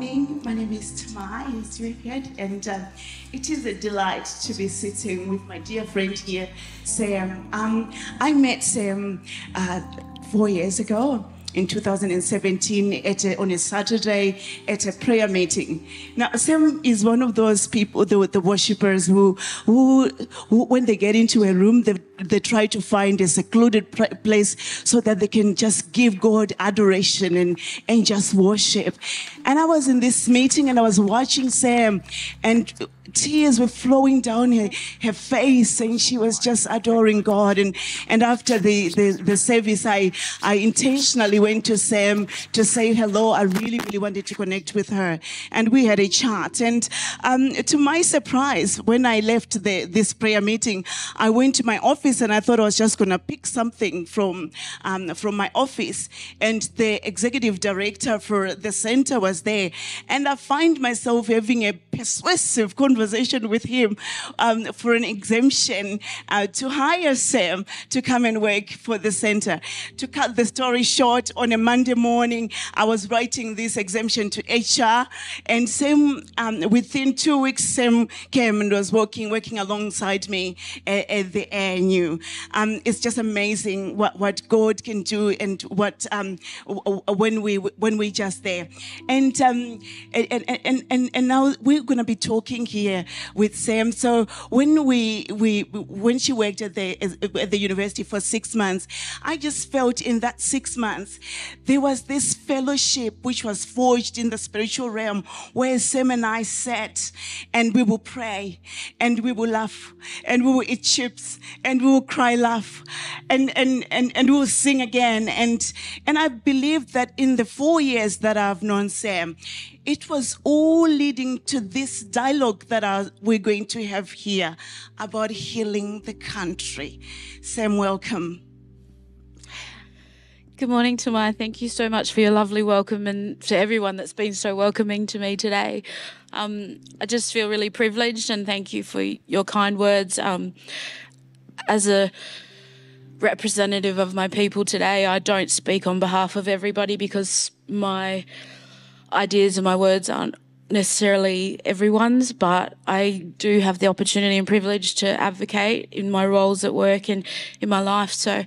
morning. My name is Tamai, as you heard, and it is a delight to be sitting with my dear friend here, Sam. I met Sam 4 years ago in 2017 on a Saturday at a prayer meeting. Now, Sam is one of those people, the worshippers who when they get into a room, they try to find a secluded place so that they can just give God adoration and just worship. And I was in this meeting and I was watching Sam, and tears were flowing down her face, and she was just adoring God. And after the service, I intentionally went to Sam to say hello. I really wanted to connect with her, and we had a chat. And to my surprise, when I left this prayer meeting, I went to my office and I thought I was just going to pick something from my office, and the executive director for the center was there, and I find myself having a persuasive conversation with him for an exemption to hire Sam to come and work for the center. To cut the story short, on a Monday morning, I was writing this exemption to HR, and Sam, within 2 weeks, Sam came and was working alongside me at the ANU. It's just amazing what God can do, and what when we just there. And now we're going to be talking here with Sam. So when she worked at the university for 6 months, I just felt in that 6 months there was this fellowship which was forged in the spiritual realm, where Sam and I sat and we will pray and we will laugh and we will eat chips and we will cry, laugh, and we will sing again. And I believe that in the 4 years that I've known Sam, it was all leading to this dialogue that we're going to have here about healing the country. Sam, welcome. Good morning, Tamai. Thank you so much for your lovely welcome, and to everyone that's been so welcoming to me today. I just feel really privileged, and thank you for your kind words. As a representative of my people today, I don't speak on behalf of everybody, because my ideas and my words aren't necessarily everyone's, but I do have the opportunity and privilege to advocate in my roles at work and in my life. So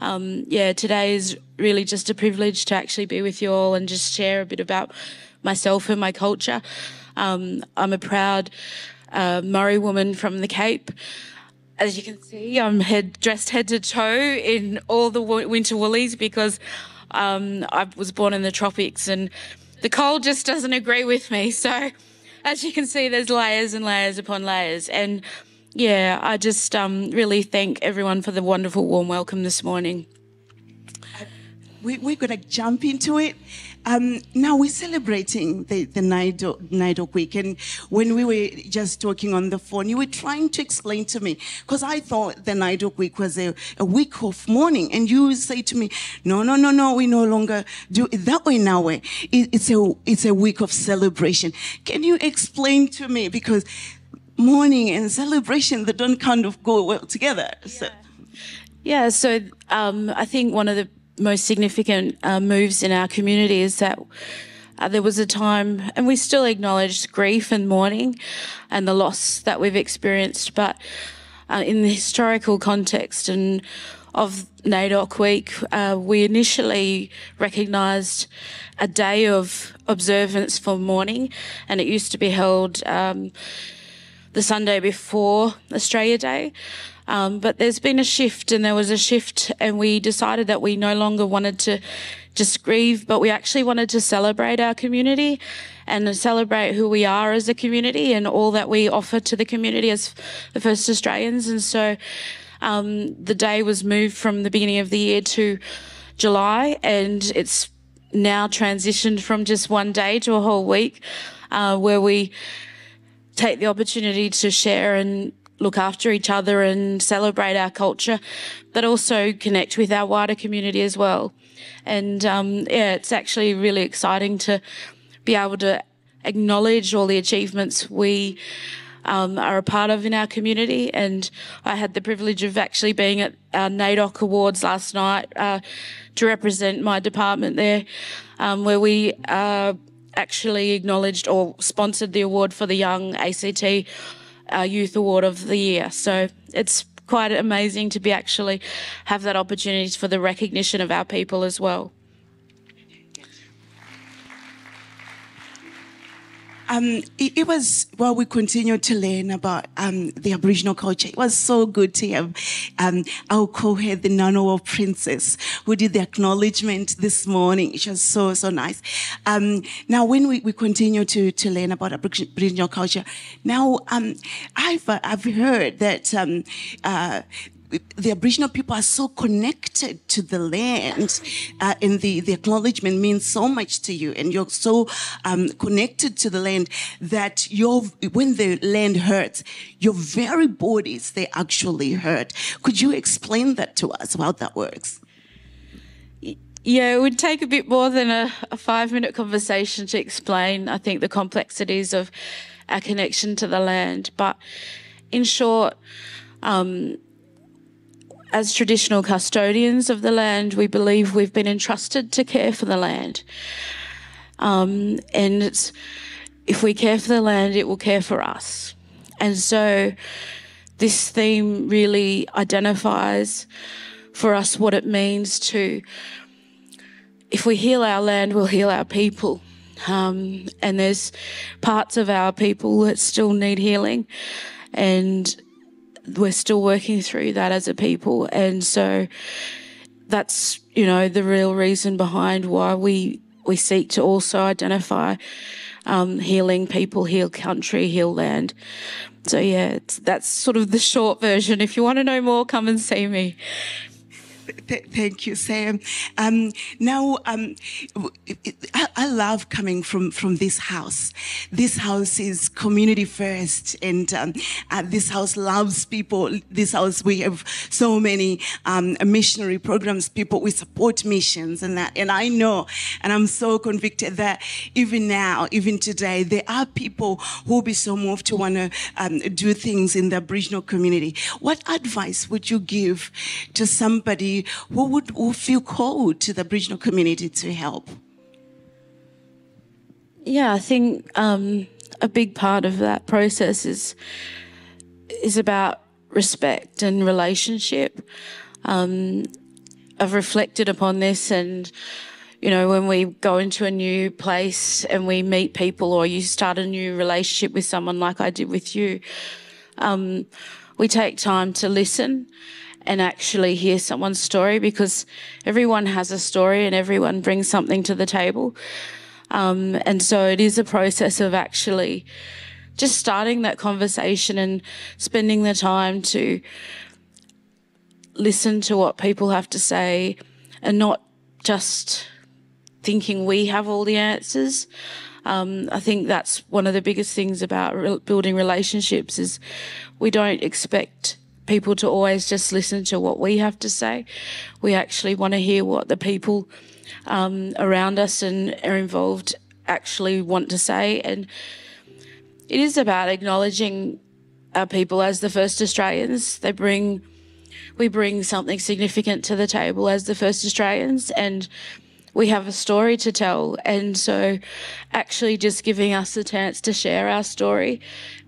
today is really just a privilege to actually be with you all and just share a bit about myself and my culture. I'm a proud Murray woman from the Cape. As you can see, I'm dressed head to toe in all the winter woolies, because I was born in the tropics and the cold just doesn't agree with me. So as you can see, there's layers and layers upon layers. And yeah, I just really thank everyone for the wonderful warm welcome this morning. We're going to jump into it. Now we're celebrating the NAIDOC week, and when we were just talking on the phone, you were trying to explain to me, because I thought the NAIDOC week was a week of mourning, and you say to me, no, we no longer do it that way now. It's a week of celebration. Can you explain to me, because mourning and celebration, they don't kind of go well together. So I think one of the most significant moves in our community is that there was a time, and we still acknowledge grief and mourning and the loss that we've experienced, but in the historical context and of NAIDOC week, we initially recognised a day of observance for mourning, and it used to be held the Sunday before Australia Day. But there's been a shift, and there was a shift, and we decided that we no longer wanted to just grieve, but we actually wanted to celebrate our community and celebrate who we are as a community and all that we offer to the community as the First Australians. And so the day was moved from the beginning of the year to July, and it's now transitioned from just one day to a whole week, where we take the opportunity to share and look after each other and celebrate our culture, but also connect with our wider community as well. And it's actually really exciting to be able to acknowledge all the achievements we are a part of in our community. And I had the privilege of actually being at our NAIDOC Awards last night to represent my department there, where we actually acknowledged or sponsored the award for the Young ACT Youth Award of the Year. So it's quite amazing to be actually have that opportunity for the recognition of our people as well. It was, while we continued to learn about the Aboriginal culture, it was so good to have our co-head, the Ngunnawal Princess, who did the acknowledgement this morning. It was so, so nice. Now, when we continue to learn about Aboriginal culture, now I've heard that the Aboriginal people are so connected to the land, and the acknowledgement means so much to you, and you're so connected to the land that when the land hurts, your very bodies, they actually hurt. Could you explain that to us, how that works? Yeah, it would take a bit more than a 5-minute conversation to explain, I think, the complexities of our connection to the land. But in short, as traditional custodians of the land, we believe we've been entrusted to care for the land. And if we care for the land, it will care for us. And so this theme really identifies for us what it means to, if we heal our land, we'll heal our people. And there's parts of our people that still need healing, and we're still working through that as a people. And so that's, the real reason behind why we seek to also identify healing people, heal country, heal land. So yeah, that's sort of the short version. If you want to know more, come and see me. Thank you, Sam. Now, I love coming from this house. This house is community first, and this house loves people. This house, we have so many missionary programs, people, we support missions and that. And I know, and I'm so convicted that even now, even today, there are people who will be so moved to want to do things in the Aboriginal community. What advice would you give to somebody who feel called to the Aboriginal community to help? Yeah, I think a big part of that process is about respect and relationship. I've reflected upon this, and when we go into a new place and we meet people, or you start a new relationship with someone like I did with you, we take time to listen and actually hear someone's story, because everyone has a story and everyone brings something to the table. And so it is a process of actually just starting that conversation and spending the time to listen to what people have to say, and not just thinking we have all the answers. I think that's one of the biggest things about building relationships, is we don't expect people to always just listen to what we have to say. We actually want to hear what the people around us and are involved actually want to say. And it is about acknowledging our people as the first Australians. We bring something significant to the table as the first Australians, and we have a story to tell. And so actually just giving us a chance to share our story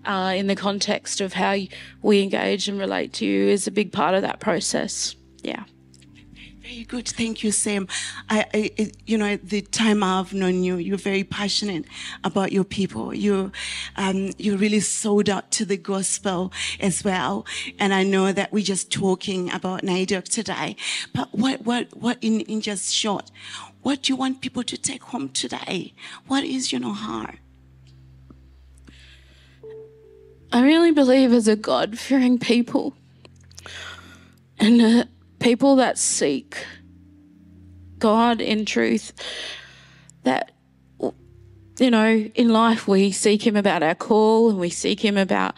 in the context of how we engage and relate to you is a big part of that process. Yeah. Very good. Thank you, Sam. The time I've known you, you're very passionate about your people. You're really sold out to the gospel as well. And I know that we're just talking about NAIDOC today. But what in just short, what do you want people to take home today? What is your heart? I really believe as a God-fearing people, and people that seek God in truth, that, in life we seek him about our call, and we seek him about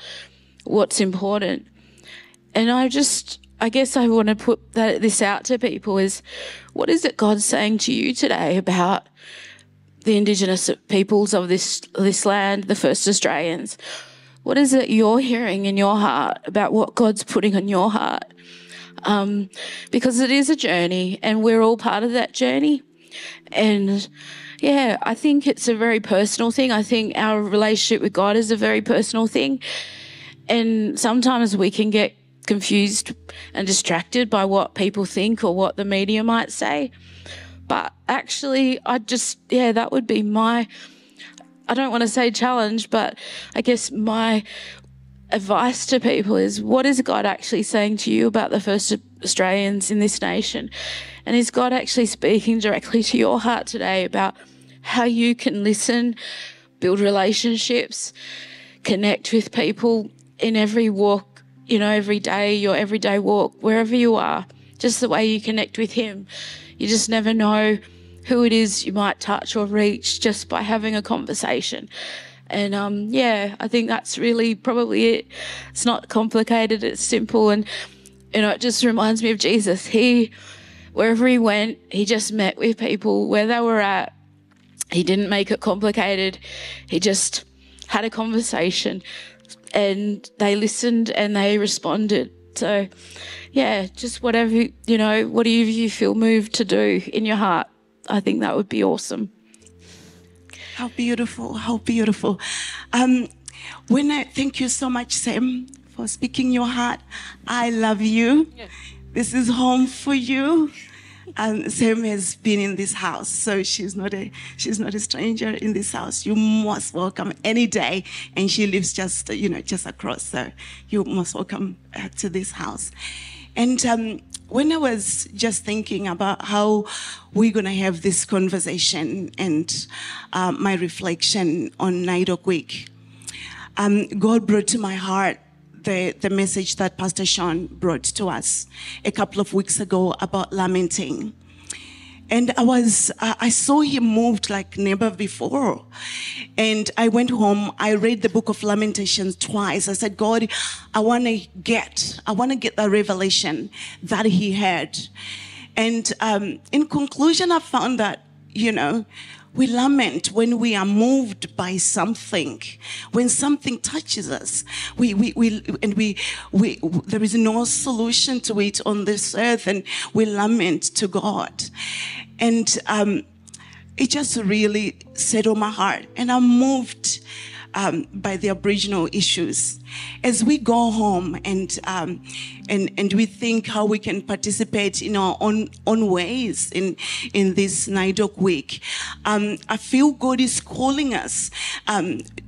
what's important. And I guess I want to put this out to people is, what is it God's saying to you today about the Indigenous peoples of this land, the first Australians? What is it you're hearing in your heart about what God's putting on your heart? Because it is a journey, and we're all part of that journey. And yeah, I think it's a very personal thing. I think our relationship with God is a very personal thing. And sometimes we can get confused and distracted by what people think or what the media might say. But actually, that would be I don't want to say challenge, but I guess my advice to people is, what is God actually saying to you about the first Australians in this nation? And is God actually speaking directly to your heart today about how you can listen, build relationships, connect with people in every walk, every day, your everyday walk, wherever you are, just the way you connect with him. You just never know who it is you might touch or reach just by having a conversation. And I think that's really probably it. It's not complicated, it's simple. And, it just reminds me of Jesus. Wherever he went, he just met with people where they were at. He didn't make it complicated. He just had a conversation and they listened and they responded. So, yeah, just whatever you feel moved to do in your heart, I think that would be awesome. How beautiful, how beautiful. Thank you so much, Sam, for speaking your heart. I love you. Yes. This is home for you. Sam has been in this house, so she's not a stranger in this house. You most welcome any day, and she lives just across. So you most welcome to this house. And when I was just thinking about how we're going to have this conversation and my reflection on NAIDOC week, God brought to my heart the message that Pastor Sean brought to us a couple of weeks ago about lamenting. And I saw him moved like never before. And I went home, I read the book of Lamentations twice. I said, God, I want to get the revelation that he had. And in conclusion, I found that, we lament when we are moved by something, when something touches us. There is no solution to it on this earth, and we lament to God. And it just really settled my heart, and I'm moved by the Aboriginal issues. As we go home and we think how we can participate in our own ways in this NAIDOC week, I feel God is calling us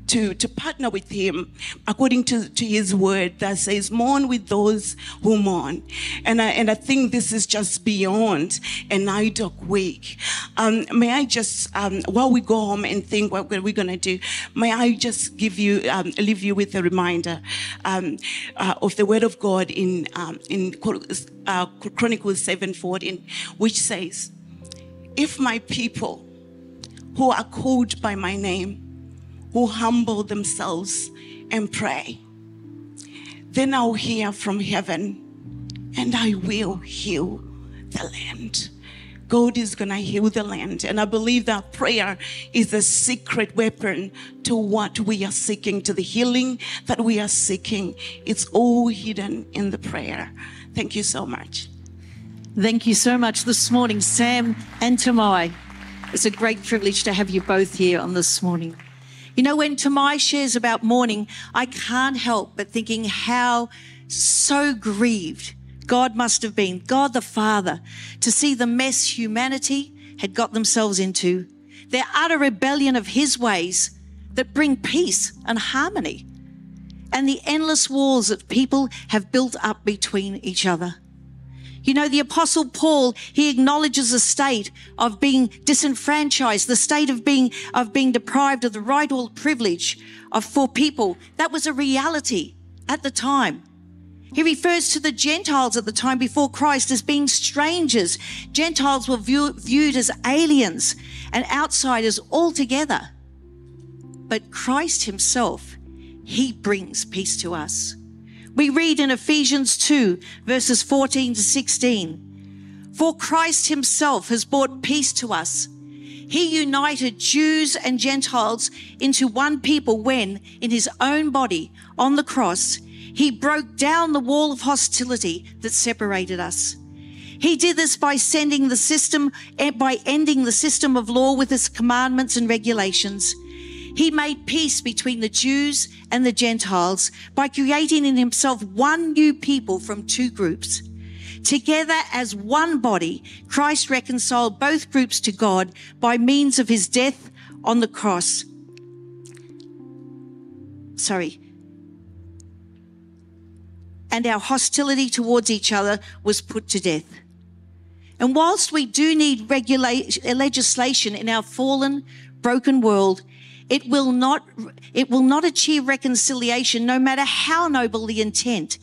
to partner with him according to his word that says, mourn with those who mourn. And I think this is just beyond a NAIDOC week. May I just, while we go home and think what we're going to do, may I just leave you with a reminder of the word of God in Chronicles 7:14, which says, if my people who are called by my name, who humble themselves and pray, then I'll hear from heaven and I will heal the land. God is going to heal the land. And I believe that prayer is a secret weapon to what we are seeking, to the healing that we are seeking. It's all hidden in the prayer. Thank you so much. Thank you so much this morning, Sam and Tamai. It's a great privilege to have you both here on this morning. When Tamai shares about mourning, I can't help but thinking how so grieved God must have been, God the Father, to see the mess humanity had got themselves into, their utter rebellion of his ways that bring peace and harmony, and the endless walls that people have built up between each other. The Apostle Paul, he acknowledges the state of being disenfranchised, the state of being deprived of the right or privilege for people. That was a reality at the time. He refers to the Gentiles at the time before Christ as being strangers. Gentiles were viewed as aliens and outsiders altogether. But Christ himself, he brings peace to us. We read in Ephesians 2, verses 14 to 16, for Christ himself has brought peace to us. He united Jews and Gentiles into one people when, in his own body on the cross, he broke down the wall of hostility that separated us. He did this by ending the system of law with his commandments and regulations. He made peace between the Jews and the Gentiles by creating in himself one new people from two groups. Together as one body, Christ reconciled both groups to God by means of his death on the cross. And our hostility towards each other was put to death. And whilst we do need legislation in our fallen, broken world, it will not achieve reconciliation, no matter how noble the intent.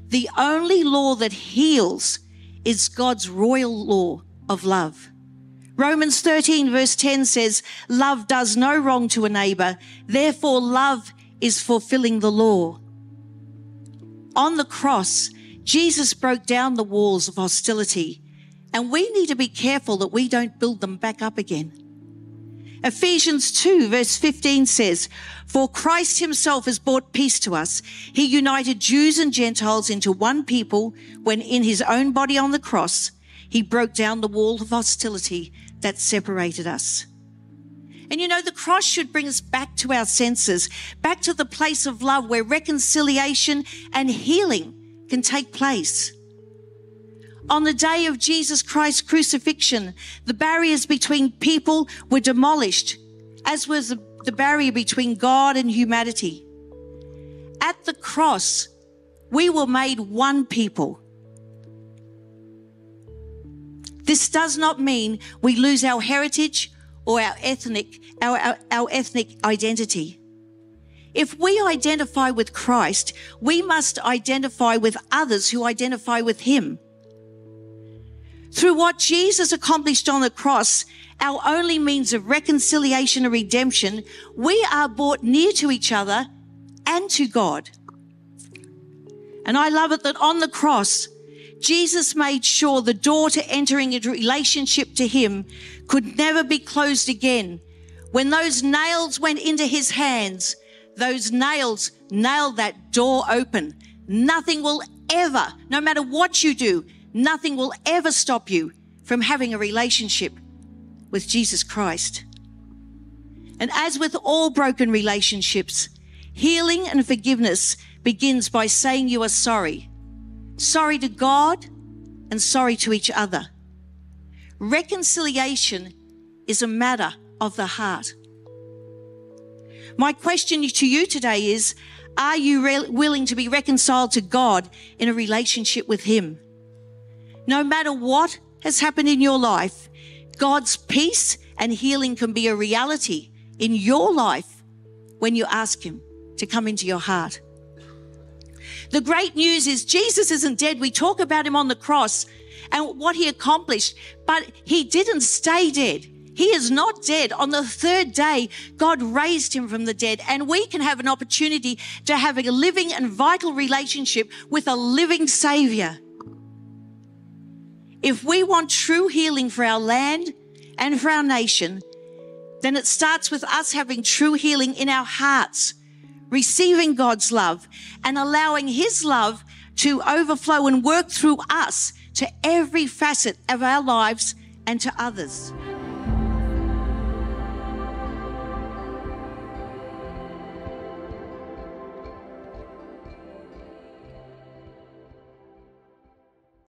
The only law that heals is God's royal law of love. Romans 13 verse 10 says, love does no wrong to a neighbor. Therefore, love is fulfilling the law. On the cross, Jesus broke down the walls of hostility, and we need to be careful that we don't build them back up again. Ephesians 2 verse 15 says, for Christ himself has brought peace to us. He united Jews and Gentiles into one people when in his own body on the cross, he broke down the wall of hostility that separated us. And you know, the cross should bring us back to our senses, back to the place of love where reconciliation and healing can take place. On the day of Jesus Christ's crucifixion, the barriers between people were demolished, as was the barrier between God and humanity. At the cross, we were made one people. This does not mean we lose our heritage or our ethnic identity. If we identify with Christ, we must identify with others who identify with him. Through what Jesus accomplished on the cross, our only means of reconciliation and redemption, we are brought near to each other and to God. And I love it that on the cross, Jesus made sure the door to entering into relationship to him could never be closed again. When those nails went into his hands, those nails nailed that door open. Nothing will ever, no matter what you do, nothing will ever stop you from having a relationship with Jesus Christ. And as with all broken relationships, healing and forgiveness begins by saying you are sorry. Sorry to God and sorry to each other. Reconciliation is a matter of the heart. My question to you today is, are you willing to be reconciled to God in a relationship with him? No matter what has happened in your life, God's peace and healing can be a reality in your life when you ask him to come into your heart. The great news is Jesus isn't dead. We talk about him on the cross and what he accomplished, but he didn't stay dead. He is not dead. On the third day, God raised him from the dead, and we can have an opportunity to have a living and vital relationship with a living Savior. If we want true healing for our land and for our nation, then it starts with us having true healing in our hearts, receiving God's love and allowing his love to overflow and work through us to every facet of our lives and to others.